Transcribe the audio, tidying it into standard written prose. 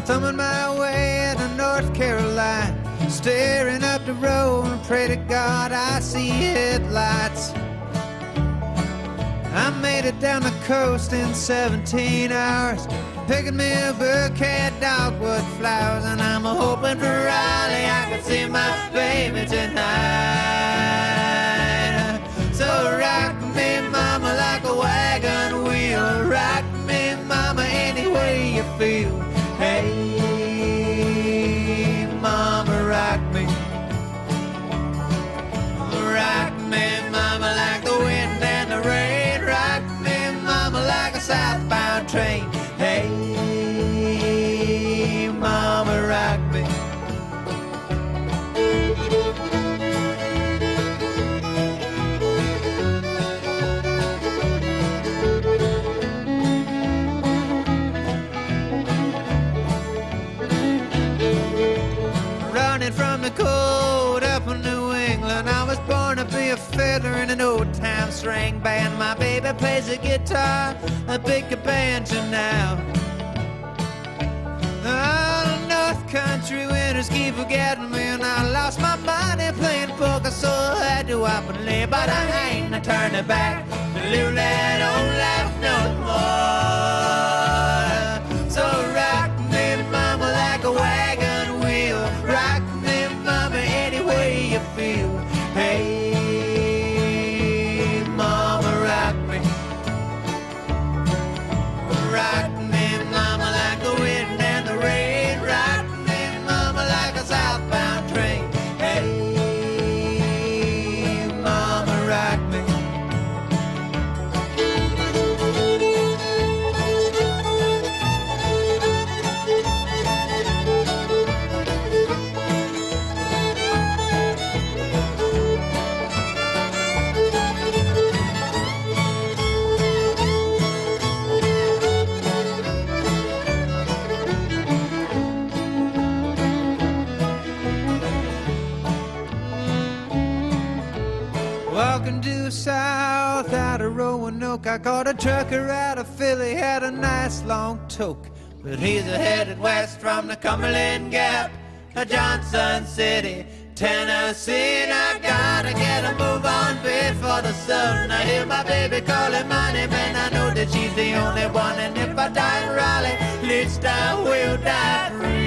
thumbing my way to North Carolina, staring up the road and pray to God I see headlights. I made it down the coast in 17 hours, picking me a bouquet of dogwood flowers, and I'm hoping for Raleigh I can see my baby tonight. So rock me, mama, like a wagon wheel. Rock me, mama, any way you feel. Hey, mama, rock me. Rock me, mama, like the wind and the rain. Rock me, mama, like a southbound train. Hey, mama, rock me. Running from the cold up in New England, I was born to be a fiddler in an old-time string band. My baby plays the guitar, I pick a banjo now. Oh, the North Country winters keep forgetting me, and I lost my money playing poker, so I had to up and live. But I ain't turning back to live that old life no more. So rock me, mama, like a wagon wheel. Rock me, mama, any way you feel. Hey, mama, rock me. Rock me, mama, like the wind and the rain. Rock me, mama, like a southbound train. Hey, mama, rock me. Walking due south out of Roanoke, I caught a trucker out of Philly, had a nice long toke. But he's headed west from the Cumberland Gap to Johnson City, Tennessee. And I gotta get a move on before the sun. I hear my baby calling my name, and I know that she's the only one. And if I die in Raleigh, at least I will die free.